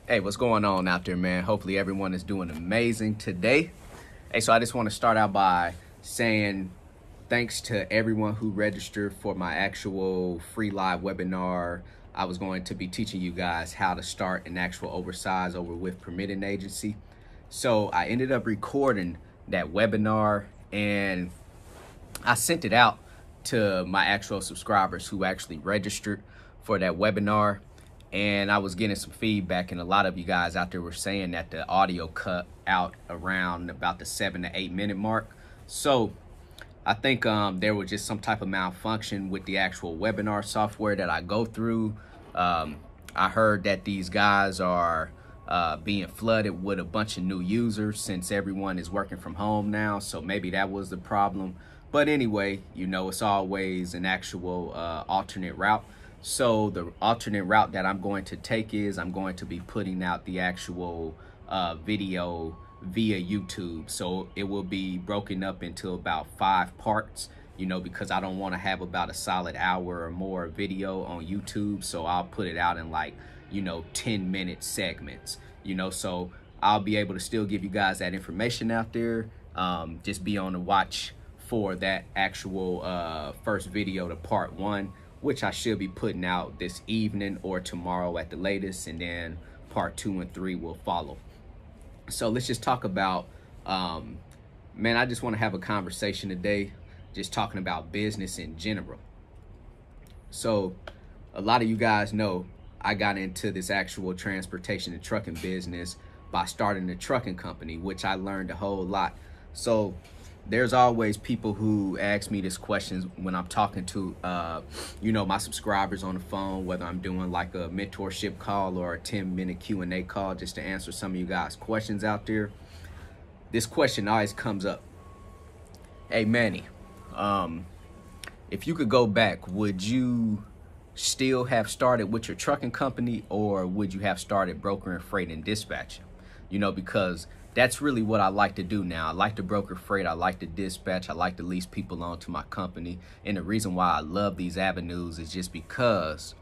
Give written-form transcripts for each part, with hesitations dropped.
Hey, what's going on out there, man? Hopefully everyone is doing amazing today. Hey, so I just want to start out by saying thanks to everyone who registered for my actual free live webinar. I was going to be teaching you guys how to start an actual oversized over with permitting agency. So I ended up recording that webinar and I sent it out to my actual subscribers who actually registered for that webinar. And I was getting some feedback, and a lot of you guys out there were saying that the audio cut out around about the 7 to 8 minute mark. So I think there was just some type of malfunction with the actual webinar software that I go through. I heard that these guys are being flooded with a bunch of new users since everyone is working from home now. So maybe that was the problem. But anyway, you know, it's always an actual alternate route. So the alternate route that I'm going to take is I'm going to be putting out the actual video via YouTube. So it will be broken up into about 5 parts, you know, because I don't want to have about a solid hour or more video on YouTube. So I'll put it out in like, you know, 10-minute segments, you know, so I'll be able to still give you guys that information out there. Just be on the watch for that actual first video to part 1. Which I should be putting out this evening or tomorrow at the latest, and then part 2 and 3 will follow. So let's just talk about, man, I just want to have a conversation today, just talking about business in general. So a lot of you guys know I got into this actual transportation and trucking business by starting a trucking company, which I learned a whole lot. So there's always people who ask me this questions when I'm talking to, you know, my subscribers on the phone, whether I'm doing like a mentorship call or a 10-minute Q&A call just to answer some of you guys' questions out there. This question always comes up. Hey, Manny, if you could go back, would you still have started with your trucking company, or would you have started brokering freight and dispatching? You know, because that's really what I like to do now. I like to broker freight. I like to dispatch. I like to lease people onto my company. And the reason why I love these avenues is just because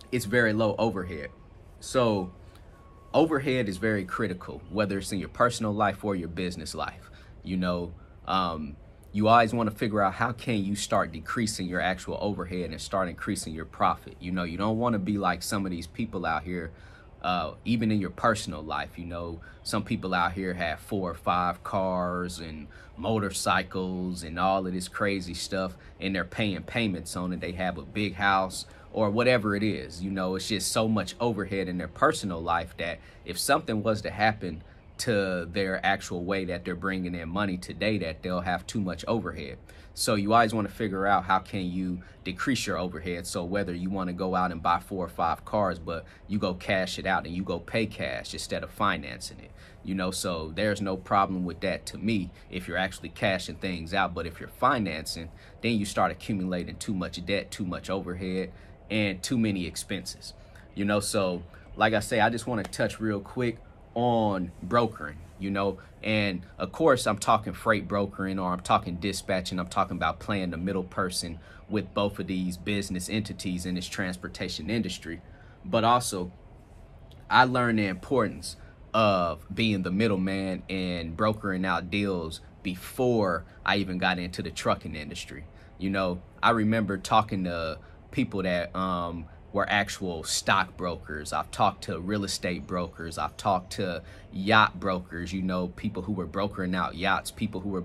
it's very low overhead. So overhead is very critical, whether it's in your personal life or your business life. You know, you always want to figure out how can you start decreasing your actual overhead and start increasing your profit. You know, you don't want to be like some of these people out here. Even in your personal life, you know, some people out here have 4 or 5 cars and motorcycles and all of this crazy stuff, and they're paying payments on it. They have a big house or whatever it is. You know, it's just so much overhead in their personal life that if something was to happen to their actual way that they're bringing in money today, that they'll have too much overhead. So you always want to figure out how can you decrease your overhead. So whether you want to go out and buy 4 or 5 cars, but you go cash it out and you go pay cash instead of financing it, you know, so there's no problem with that to me if you're actually cashing things out. But if you're financing, then you start accumulating too much debt, too much overhead, and too many expenses, you know. So like I say, I just want to touch real quick on brokering, you know, and of course I'm talking freight brokering, or I'm talking dispatching. I'm talking about playing the middle person with both of these business entities in this transportation industry. But also I learned the importance of being the middleman and brokering out deals before I even got into the trucking industry. You know, I remember talking to people that were actual stockbrokers. I've talked to real estate brokers. I've talked to yacht brokers, you know, people who were brokering out yachts, people who were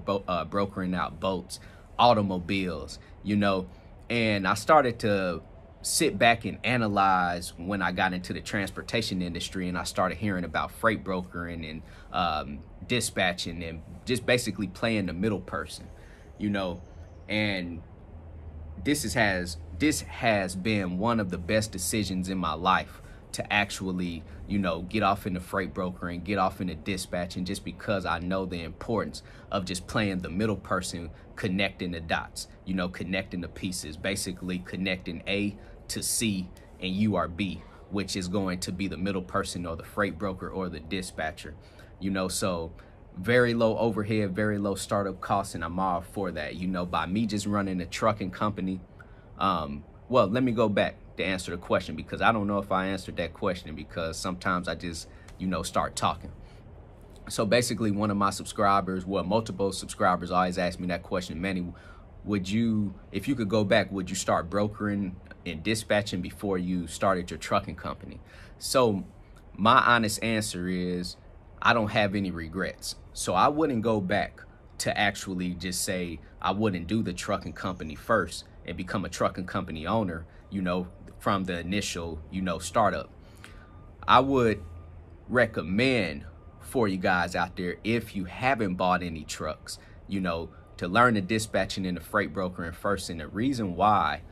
brokering out boats, automobiles, you know. And I started to sit back and analyze when I got into the transportation industry, and I started hearing about freight brokering and dispatching and just basically playing the middle person, you know. And this has been one of the best decisions in my life to actually, you know, get off into freight brokering, get off into dispatching, just because I know the importance of just playing the middle person, connecting the dots, you know, connecting the pieces, basically connecting A to C and you are B, which is going to be the middle person or the freight broker or the dispatcher, you know. So very low overhead, very low startup costs, and I'm all for that. You know, by me just running a trucking company, well, let me go back. to answer the question, because I don't know if I answered that question, because sometimes I just, start talking. So basically, one of my subscribers, well, multiple subscribers always ask me that question: Manny, if you could go back, would you start brokering and dispatching before you started your trucking company? So my honest answer is I don't have any regrets. So I wouldn't go back to actually just say I wouldn't do the trucking company first and become a trucking company owner, from the initial, startup. I would recommend for you guys out there, if you haven't bought any trucks, to learn the dispatching and the freight brokering first. And the reason why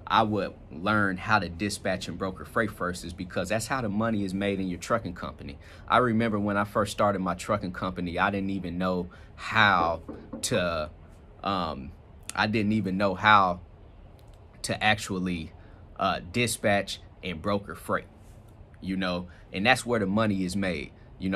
I would learn how to dispatch and broker freight first is because that's how the money is made in your trucking company. I remember when I first started my trucking company, I didn't even know how to actually dispatch and broker freight, and that's where the money is made.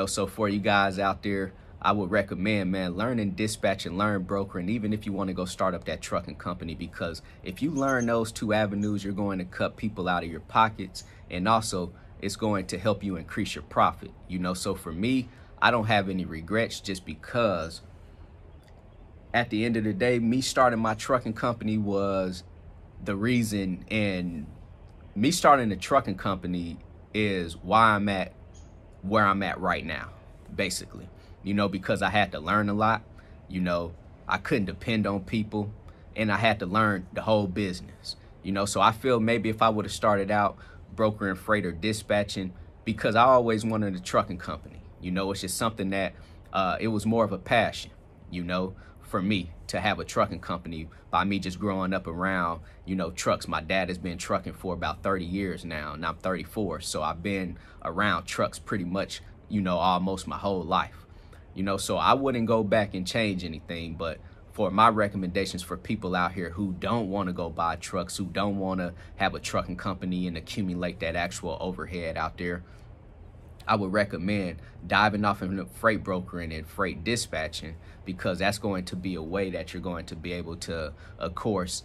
So for you guys out there, I would recommend, man, learning dispatch and learn brokering, even if you want to go start up that trucking company, because if you learn those two avenues, you're going to cut people out of your pockets, and also it's going to help you increase your profit. So for me, I don't have any regrets, just because at the end of the day, me starting my trucking company was the reason, and me starting the trucking company is why I'm at where I'm at right now, basically, because I had to learn a lot. I couldn't depend on people, and I had to learn the whole business, so I feel maybe if I would have started out brokering freight or dispatching, because I always wanted a trucking company, it's just something that it was more of a passion, for me to have a trucking company by me just growing up around, trucks. My dad has been trucking for about 30 years now, and I'm 34. So I've been around trucks pretty much, almost my whole life, so I wouldn't go back and change anything. But for my recommendations for people out here who don't want to go buy trucks, who don't want to have a trucking company and accumulate that actual overhead out there, I would recommend diving off into freight brokering and freight dispatching, because that's going to be a way that you're going to be able to, of course,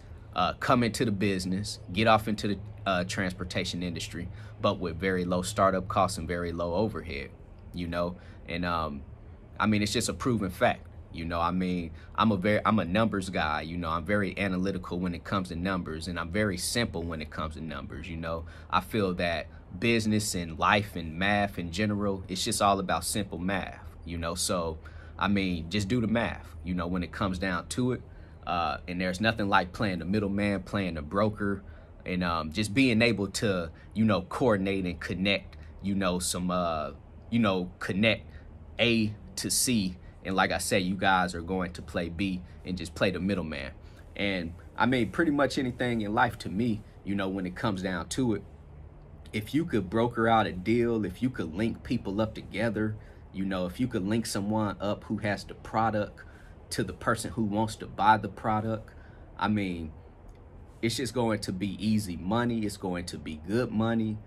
come into the business, get off into the transportation industry, but with very low startup costs and very low overhead, and it's just a proven fact. I'm a numbers guy. I'm very analytical when it comes to numbers, and I'm very simple when it comes to numbers. I feel that business and life and math in general, it's just all about simple math, so just do the math, when it comes down to it. And there's nothing like playing the middleman, playing the broker, and just being able to, coordinate and connect, connect A to C. And like I said, you guys are going to play B and just play the middleman. And pretty much anything in life, to me, when it comes down to it, if you could broker out a deal, if you could link people up together, if you could link someone up who has the product to the person who wants to buy the product, it's just going to be easy money. It's going to be good money.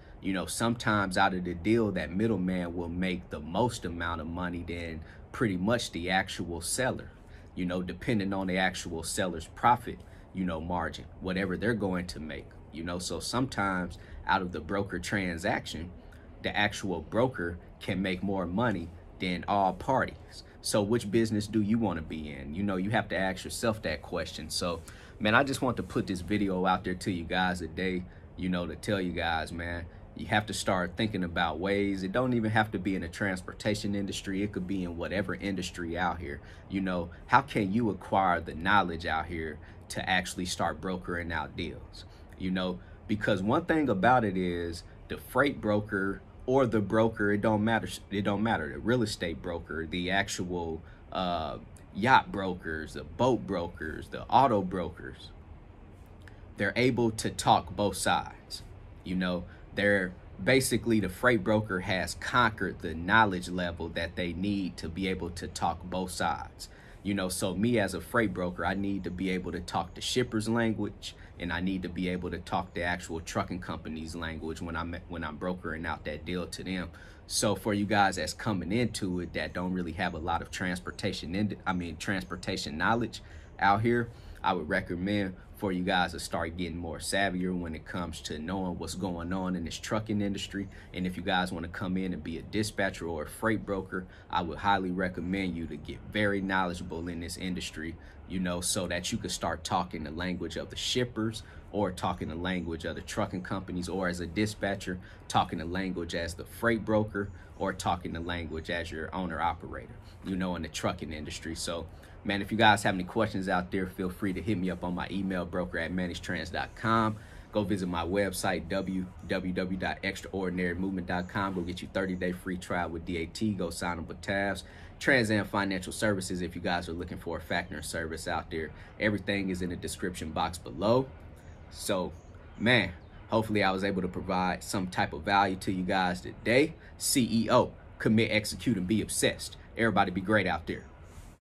Sometimes out of the deal, that middleman will make the most amount of money than pretty much the actual seller, depending on the actual seller's profit, margin, whatever they're going to make, so sometimes out of the broker transaction, the actual broker can make more money than all parties. So which business do you want to be in? You have to ask yourself that question. So, man, I just want to put this video out there to you guys today, to tell you guys, man, you have to start thinking about ways. It don't even have to be in the transportation industry. It could be in whatever industry out here. How can you acquire the knowledge out here to actually start brokering out deals? Because one thing about it is the freight broker or the broker, it don't matter. It don't matter. The real estate broker, the actual yacht brokers, the boat brokers, the auto brokers, they're able to talk both sides. They're basically, the freight broker has conquered the knowledge level that they need to be able to talk both sides. So me as a freight broker, I need to be able to talk the shipper's language, and I need to be able to talk the actual trucking company's language when I'm brokering out that deal to them. So for you guys that's coming into it that don't really have a lot of transportation knowledge out here, I would recommend for you guys to start getting more savvier when it comes to knowing what's going on in this trucking industry. And if you guys want to come in and be a dispatcher or a freight broker, I would highly recommend you to get very knowledgeable in this industry, you know, so that you could start talking the language of the shippers, or talking the language of the trucking companies, or as a dispatcher, talking the language as the freight broker, or talking the language as your owner operator, you know, in the trucking industry. So man, if you guys have any questions out there, feel free to hit me up on my email, broker@managedtrans.com. Go visit my website, www.extraordinarymovement.com. Go get you 30-day free trial with DAT. Go sign up with TAFS. Trans Am Financial Services, if you guys are looking for a factoring service out there. Everything is in the description box below. So, man, hopefully I was able to provide some type of value to you guys today. CEO, commit, execute, and be obsessed. Everybody be great out there.